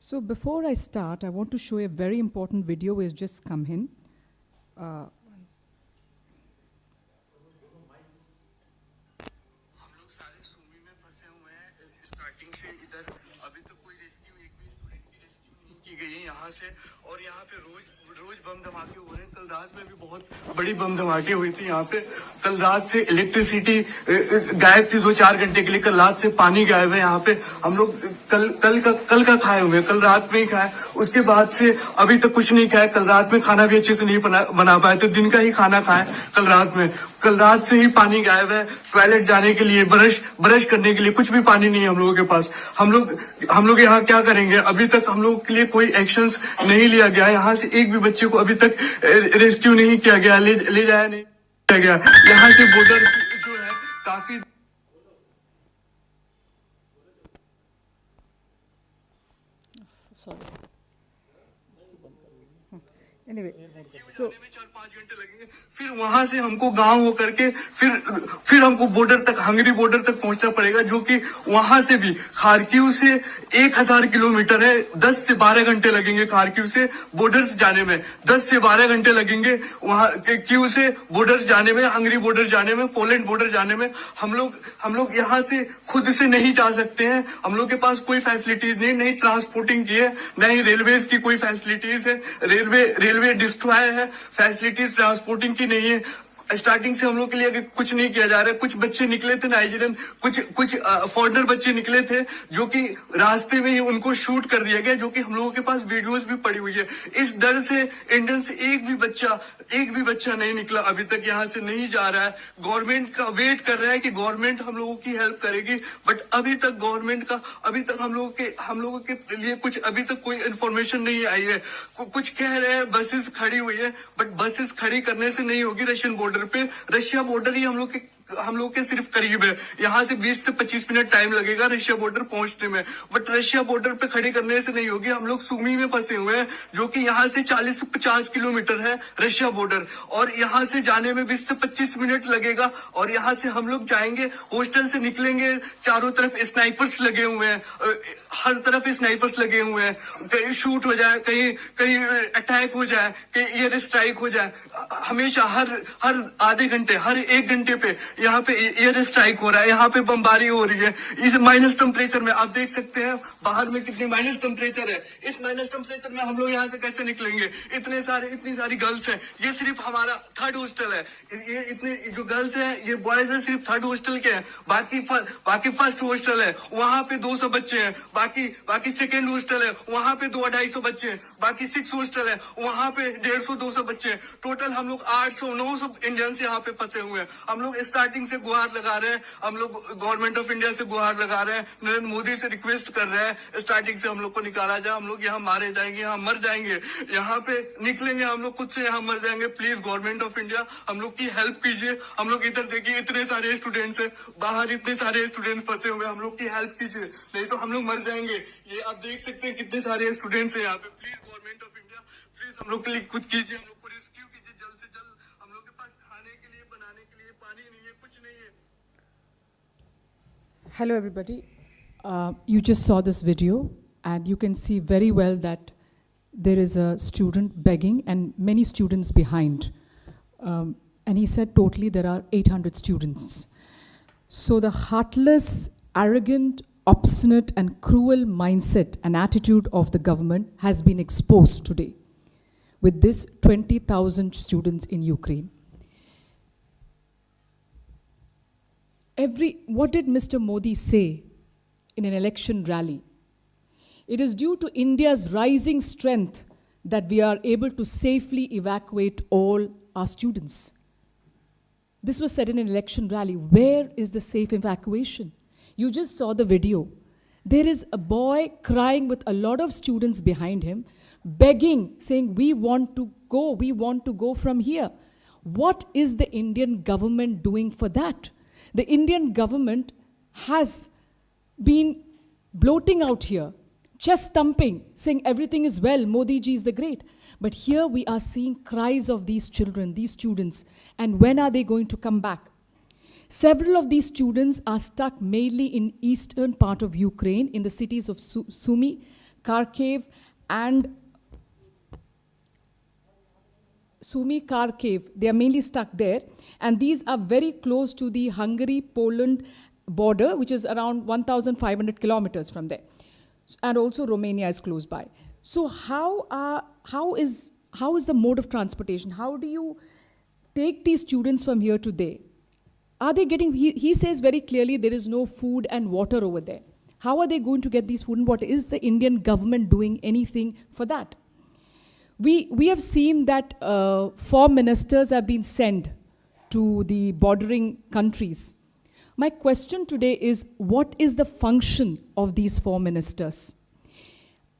So before I start, I want to show a very important video which has just come in. यहाँ से और यहाँ पे रोज बम धमाके हो रहे हैं। कल रात में भी बहुत बड़ी बम धमाके हुई थी यहाँ पे। कल रात से इलेक्ट्रिसिटी गायब थी 2-4 घंटे के लिए। कल रात से पानी गायब है यहाँ पे। हम लोग कल का खाए हुए हैं, कल रात में ही खाए, उसके बाद से अभी तक कुछ नहीं खाया। कल रात में खाना भी अच्छे से नहीं बना पाए, तो दिन का ही खाना खाए कल रात में। कल रात से ही पानी गायब है। टॉयलेट जाने के लिए, ब्रश करने के लिए कुछ भी पानी नहीं है हम लोगों के पास। हम लोग यहाँ क्या करेंगे? अभी तक हम लोग के लिए कोई एक्शंस नहीं लिया गया। यहाँ से एक भी बच्चे को अभी तक रेस्क्यू नहीं किया गया, ले जाया नहीं किया गया। यहाँ से बॉर्डर जो है काफी Anyway, so 4-5 घंटे लगेंगे। फिर वहां से हमको गांव हो करके फिर हमको बॉर्डर तक, हंगरी बॉर्डर तक पहुंचना पड़ेगा, जो कि वहां से भी खार्किव से 1000 किलोमीटर है। 10 से 12 घंटे लगेंगे खार्किव से बॉर्डर जाने में। 10 से 12 घंटे लगेंगे वहां क्यू से बॉर्डर जाने में, हंगरी बॉर्डर जाने में, पोलैंड बॉर्डर जाने में। हम लोग यहाँ से खुद से नहीं जा सकते हैं। हम लोग के पास कोई फैसिलिटीज नहीं ट्रांसपोर्टिंग की है, न ही रेलवे की कोई फैसिलिटीज है। रेलवे डिस्ट्रॉय है, फैसिलिटीज ट्रांसपोर्टिंग की नहीं है। स्टार्टिंग से हम लोग के लिए कुछ नहीं किया जा रहा है। कुछ बच्चे निकले थे नाइजीरियन, कुछ फॉरनर बच्चे निकले थे, जो कि रास्ते में ही उनको शूट कर दिया गया, जो कि हम लोगों के पास वीडियोस भी पड़ी हुई है। इस डर से इंडियन से एक भी बच्चा नहीं निकला, अभी तक यहाँ से नहीं जा रहा है। गवर्नमेंट का वेट कर रहा है कि गवर्नमेंट हम लोगों की हेल्प करेगी, बट अभी तक गवर्नमेंट का हम लोगों के लिए कुछ अभी तक कोई इन्फॉर्मेशन नहीं आई है। कुछ कह रहे हैं बसेस खड़ी हुई है, बट बसेस खड़ी करने से नहीं होगी। रशियन बॉर्डर पे, रशिया बॉर्डर ही हम लोग के सिर्फ करीब है। यहाँ से 20 से 25 मिनट टाइम लगेगा रशिया बॉर्डर पहुंचने में, बट रशिया बॉर्डर पे खड़ी करने से नहीं होगी। हम लोग सुमी में फंसे हुए हैं, जो कि यहाँ से 40 से 50 किलोमीटर है रशिया बॉर्डर, और यहाँ से जाने में 20 से 25 मिनट लगेगा। और यहाँ से हम लोग जाएंगे, हॉस्टल से निकलेंगे, चारों तरफ स्नाइपर्स लगे हुए हैं, हर तरफ स्नाइपर्स लगे हुए हैं। कहीं शूट हो जाए, कहीं अटैक हो जाए, कहीं एयर स्ट्राइक हो जाए। हमेशा हर आधे घंटे, हर 1 घंटे पे यहाँ पे एयर स्ट्राइक हो रहा है, यहाँ पे बमबारी हो रही है। इस माइनस टेम्परेचर में आप देख सकते हैं बाहर में कितनी माइनस टेम्परेचर है। इस माइनस टेम्परेचर में हम लोग यहाँ से कैसे निकलेंगे? इतनी सारी गर्ल्स हैं। ये सिर्फ हमारा 3rd हॉस्टल है। ये इतने जो गर्ल्स हैं, ये बॉयज है, सिर्फ 3rd हॉस्टल के हैं। बाकी 1st हॉस्टल है, वहाँ पे 200 बच्चे हैं। बाकी 2nd हॉस्टल है, वहाँ पे 200-250 बच्चे हैं। बाकी 6th हॉस्टल है, वहाँ पे 150-200 बच्चे हैं। टोटल हम लोग 800-900 इंडियंस यहाँ पे फंसे हुए हैं। हम लोग स्टार्टिंग से गुहार लगा रहे हैं, हम लोग गवर्नमेंट ऑफ इंडिया से गुहार लगा रहे हैं, नरेंद्र मोदी से रिक्वेस्ट कर रहे हैं स्टार्टिंग से हम लोग को निकाला जाए। हम लोग यहाँ मारे जाएंगे, यहाँ मर जाएंगे, यहाँ पे निकलेंगे हम लोग खुद से, यहाँ मर जाएंगे। प्लीज गवर्नमेंट ऑफ इंडिया हम लोग की हेल्प कीजिए। हम लोग इधर देखिए, इतने सारे स्टूडेंट्स है बाहर, इतने सारे स्टूडेंट फंसे हुए, हम लोग की हेल्प कीजिए, नहीं तो हम लोग मर जाएंगे। ये आप देख सकते हैं कितने सारे स्टूडेंट्स है यहाँ पे। Please government of India, please हम लोग के लिए कुछ कीजिए, हम लोग को रेस्क्यू कीजिए जल्द से जल्द। हम लोग के पास खाने के लिए, बनाने के लिए पानी नहीं है, कुछ नहीं है। hello everybody. You just saw this video and you can see very well that there is a student begging and many students behind. And he said totally there are 800 students. So the heartless, arrogant, obstinate and cruel mindset and attitude of the government has been exposed today with this 20,000 students in Ukraine. What did Mr. Modi say in an election rally? It is due to India's rising strength that we are able to safely evacuate all our students. This was said in an election rally. Where is the safe evacuation? You just saw the video. There is a boy crying with a lot of students behind him, begging, saying, we want to go from here. What is the Indian government doing for that? The Indian government has been bloating out here, chest thumping, saying everything is well, Modi ji is the great. But here we are seeing cries of these children, these students, and when are they going to come back? Several of these students are stuck mainly in eastern part of Ukraine, in the cities of Sumy, Kharkiv and Sumy Kharkiv, they are mainly stuck there. And these are very close to the Hungary-Poland border, which is around 1,500 kilometers from there. And also Romania is close by. So how is the mode of transportation? How do you take these students from here to there? Are they getting, he says very clearly there is no food and water over there. How are they going to get these food and water? Is the Indian government doing anything for that? We have seen that 4 ministers have been sent to the bordering countries. My question today is, what is the function of these 4 ministers?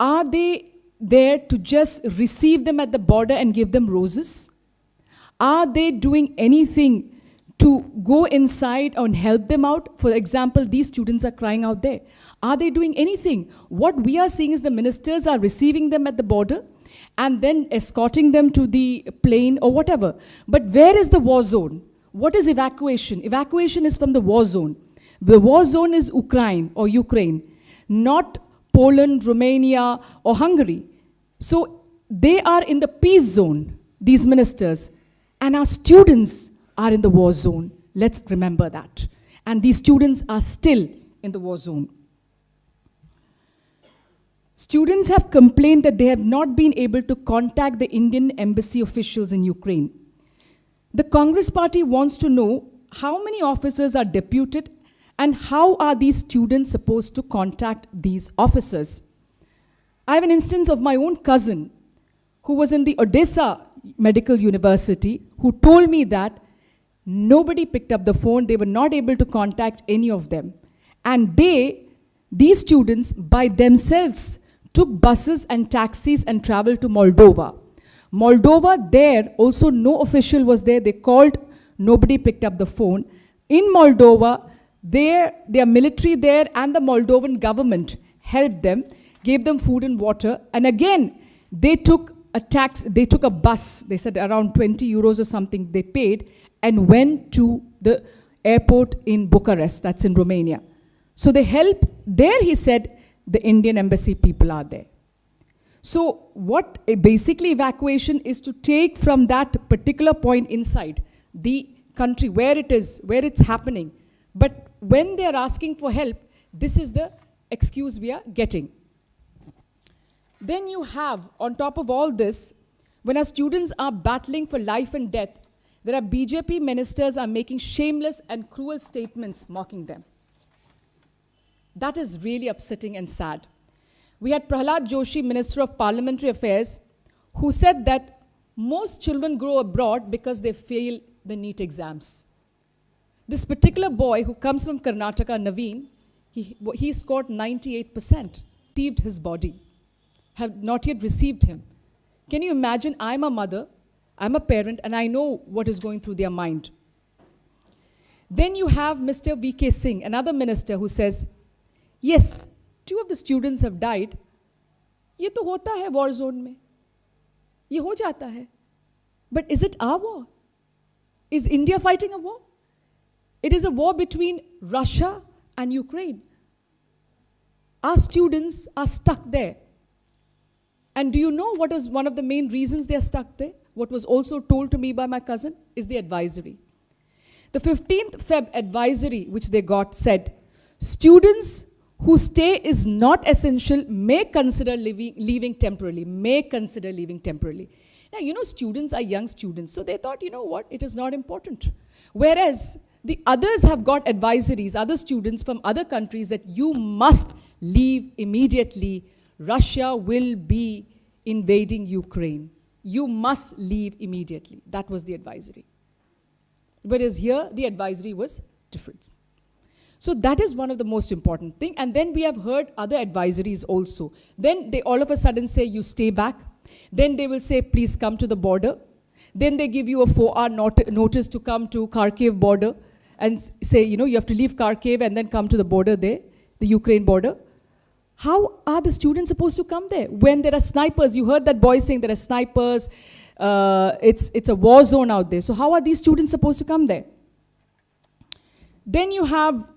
Are they there to just receive them at the border and give them roses? Are they doing anything to go inside and help them out? For example, these students are crying out there. Are they doing anything? What we are seeing is the ministers are receiving them at the border and then escorting them to the plane or whatever. But where is the war zone? What is evacuation? Evacuation is from the war zone. The war zone is Ukraine, not Poland, Romania, or Hungary. So they are in the peace zone, these ministers, and our students are in the war zone. Let's remember that. And these students are still in the war zone. Students have complained that they have not been able to contact the Indian embassy officials in Ukraine. The Congress party wants to know how many officers are deputed and how are these students supposed to contact these officers. I have an instance of my own cousin who was in the Odessa Medical University who told me that nobody picked up the phone, they were not able to contact any of them. And these students by themselves took buses and taxis and traveled to Moldova. Moldova, there also no official was there. They called, nobody picked up the phone. In Moldova, their military there and the Moldovan government helped them, gave them food and water. And again, they took a bus, they said around 20 euros or something they paid, and went to the airport in Bucharest, that's in Romania. So they helped, there he said, the Indian embassy people are there. So what basically evacuation is to take from that particular point inside the country where it is, where it's happening. But when they're asking for help, this is the excuse we are getting. Then you have, on top of all this, when our students are battling for life and death, there are BJP ministers are making shameless and cruel statements mocking them. That is really upsetting and sad. We had Prahlad Joshi, Minister of Parliamentary Affairs, who said that most children grow abroad because they fail the NEET exams. This particular boy who comes from Karnataka, Naveen, he scored 98%, received his body, have not yet received him. Can you imagine, I'm a mother, I'm a parent, and I know what is going through their mind. Then you have Mr. V.K. Singh, another minister who says, yes, 2 of the students have died. ये तो होता है war zone में. ये हो जाता है. But is it our war? Is India fighting a war? It is a war between Russia and Ukraine. Our students are stuck there. And do you know what is one of the main reasons they are stuck there? What was also told to me by my cousin is the advisory. The 15th Feb advisory which they got said, students whose stay is not essential may consider leaving temporarily, Now, you know, students are young students, so they thought, you know what, it is not important. Whereas the others have got advisories, other students from other countries, that you must leave immediately. Russia will be invading Ukraine. You must leave immediately. That was the advisory. Whereas here, the advisory was different. So that is one of the most important thing. And then we have heard other advisories also. Then they all of a sudden say, you stay back. Then they will say, please come to the border. Then they give you a 4-hour notice to come to Kharkiv border and say, you know, you have to leave Kharkiv and then come to the border there, the Ukraine border. How are the students supposed to come there when there are snipers? You heard that boy saying there are snipers. It's a war zone out there. So how are these students supposed to come there? Then you have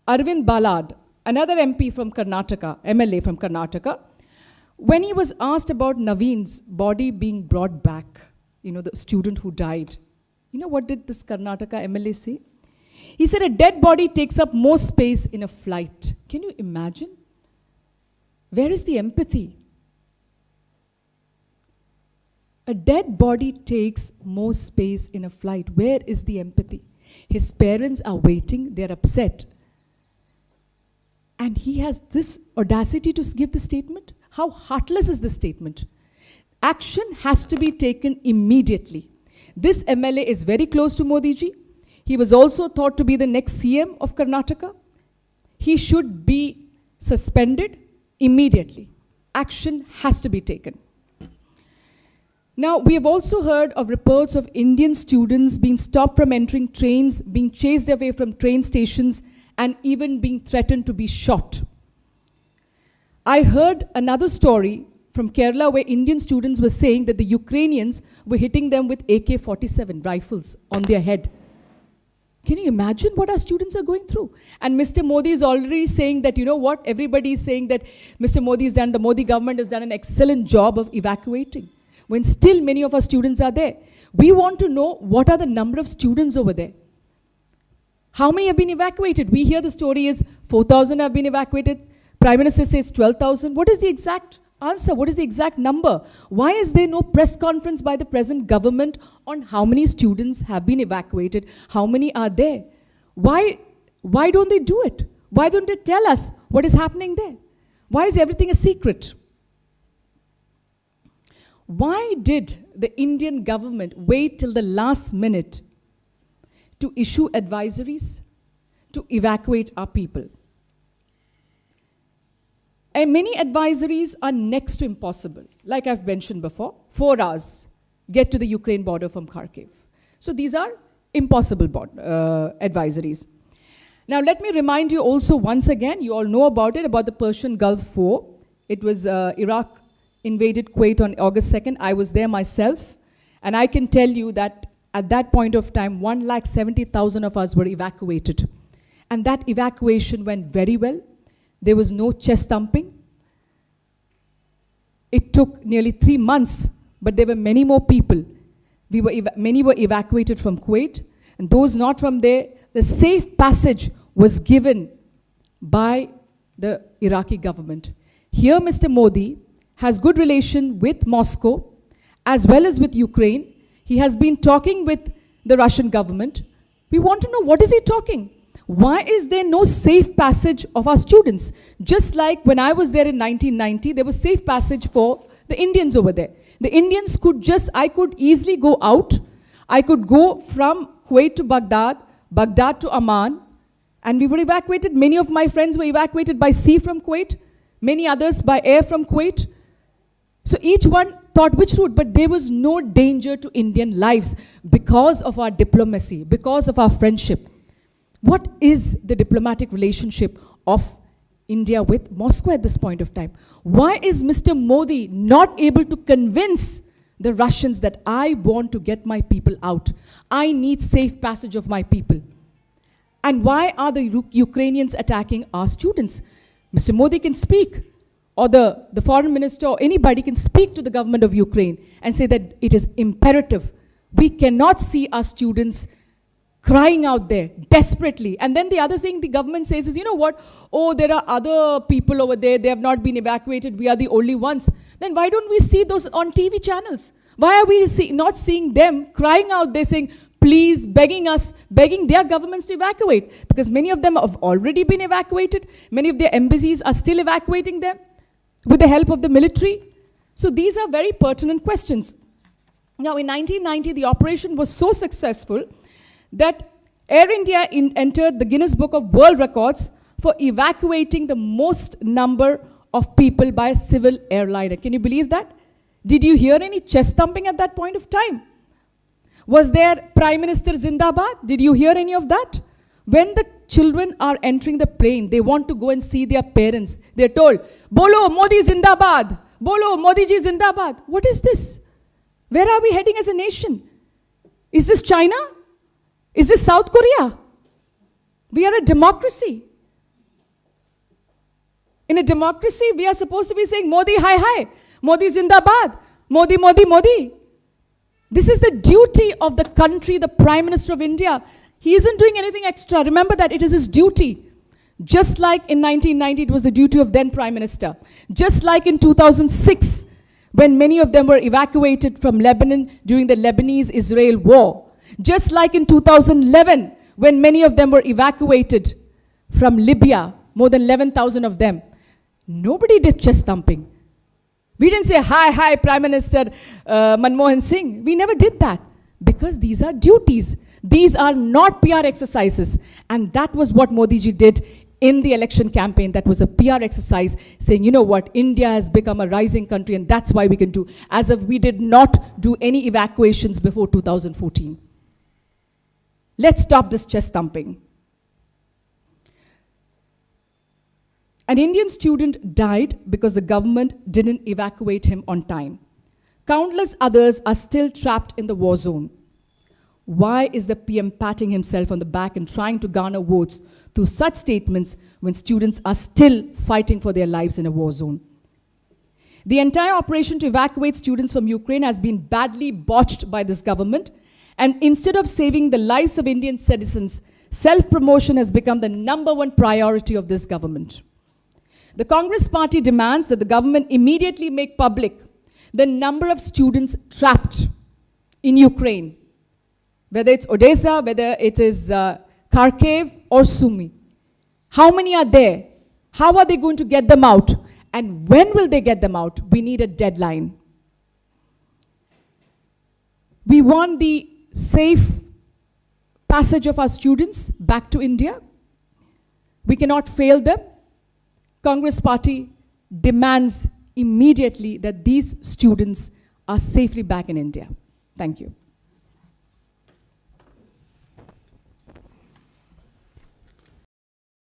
Arvind Balad, another MP from Karnataka, MLA from Karnataka, When he was asked about Naveen's body being brought back, the student who died, what did this Karnataka MLA say? He said a dead body takes up more space in a flight. Can you imagine? Where is the empathy? A dead body takes more space in a flight. Where is the empathy? His parents are waiting, they're upset. And he has this audacity to give the statement? How heartless is this statement? Action has to be taken immediately. This MLA is very close to Modi ji. He was also thought to be the next CM of Karnataka. He should be suspended immediately. Action has to be taken. Now, we have also heard of reports of Indian students being stopped from entering trains, being chased away from train stations, and even being threatened to be shot. I heard another story from Kerala where Indian students were saying that the Ukrainians were hitting them with AK-47 rifles on their head. Can you imagine what our students are going through? And Mr. Modi is already saying that, everybody is saying that the Modi government has done an excellent job of evacuating, when still many of our students are there. We want to know what are the number of students over there. How many have been evacuated? We hear the story is 4,000 have been evacuated. Prime Minister says 12,000. What is the exact answer? What is the exact number? Why is there no press conference by the present government on how many students have been evacuated? How many are there? Why don't they do it? Why don't they tell us what is happening there? Why is everything a secret? Why did the Indian government wait till the last minute to issue advisories to evacuate our people? And many advisories are next to impossible. Like I've mentioned before, 4 hours, get to the Ukraine border from Kharkiv. So these are impossible advisories. Now let me remind you also once again, you all know about it, about the Persian Gulf War. It was Iraq invaded Kuwait on August 2nd. I was there myself. And I can tell you that at that point of time, 170,000 of us were evacuated. And that evacuation went very well. There was no chest thumping. It took nearly 3 months, but there were many more people. Many were evacuated from Kuwait, and those not from there, the safe passage was given by the Iraqi government. Here, Mr. Modi has good relation with Moscow, as well as with Ukraine. He has been talking with the Russian government. We want to know, what is he talking? Why is there no safe passage of our students? Just like when I was there in 1990, there was safe passage for the Indians over there. The Indians I could easily go out. I could go from Kuwait to Baghdad, Baghdad to Amman, and we were evacuated. Many of my friends were evacuated by sea from Kuwait, many others by air from Kuwait. So each one thought which route, but there was no danger to Indian lives because of our diplomacy, because of our friendship. What is the diplomatic relationship of India with Moscow at this point of time? Why is Mr. Modi not able to convince the Russians that I want to get my people out? I need safe passage of my people. And why are the Ukrainians attacking our students? Mr. Modi can speak, or the foreign minister or anybody can speak to the government of Ukraine and say that it is imperative. We cannot see our students crying out there desperately. And then the other thing the government says is, you know what? Oh, there are other people over there. They have not been evacuated. We are the only ones. Then why don't we see those on TV channels? Why are we not seeing them crying out there saying, please, begging their governments to evacuate? Because many of them have already been evacuated. Many of their embassies are still evacuating them with the help of the military. So these are very pertinent questions. Now, in 1990, the operation was so successful that Air India entered the Guinness Book of World Records for evacuating the most number of people by a civil airliner. Can you believe that? Did you hear any chest thumping at that point of time? Was there Prime Minister Zindabad? Did you hear any of that? When the children are entering the plane, they want to go and see their parents. They're told, Bolo Modi Zindabad, Bolo Modi ji Zindabad. What is this? Where are we heading as a nation? Is this China? Is this South Korea? We are a democracy. In a democracy, we are supposed to be saying, Modi, hi, hi. Modi, Zindabad. Modi, Modi, Modi. This is the duty of the country, the Prime Minister of India. He isn't doing anything extra. Remember that it is his duty. Just like in 1990, it was the duty of then Prime Minister. Just like in 2006, when many of them were evacuated from Lebanon during the Lebanese-Israel war. Just like in 2011, when many of them were evacuated from Libya, more than 11,000 of them. Nobody did chest thumping. We didn't say, hi, hi, Prime Minister Manmohan Singh. We never did that because these are duties. These are not PR exercises. And that was what Modi ji did in the election campaign. That was a PR exercise saying, you know what, India has become a rising country and that's why we can do. As if we did not do any evacuations before 2014. Let's stop this chest thumping. An Indian student died because the government didn't evacuate him on time. Countless others are still trapped in the war zone. Why is the PM patting himself on the back and trying to garner votes through such statements when students are still fighting for their lives in a war zone? The entire operation to evacuate students from Ukraine has been badly botched by this government, and instead of saving the lives of Indian citizens, self-promotion has become the #1 priority of this government. The Congress party demands that the government immediately make public the number of students trapped in Ukraine, whether it's Odessa, whether it is Kharkiv or Sumy. How many are there? How are they going to get them out? And when will they get them out? We need a deadline. We want the safe passage of our students back to India. We cannot fail them. Congress party demands immediately that these students are safely back in India. Thank you.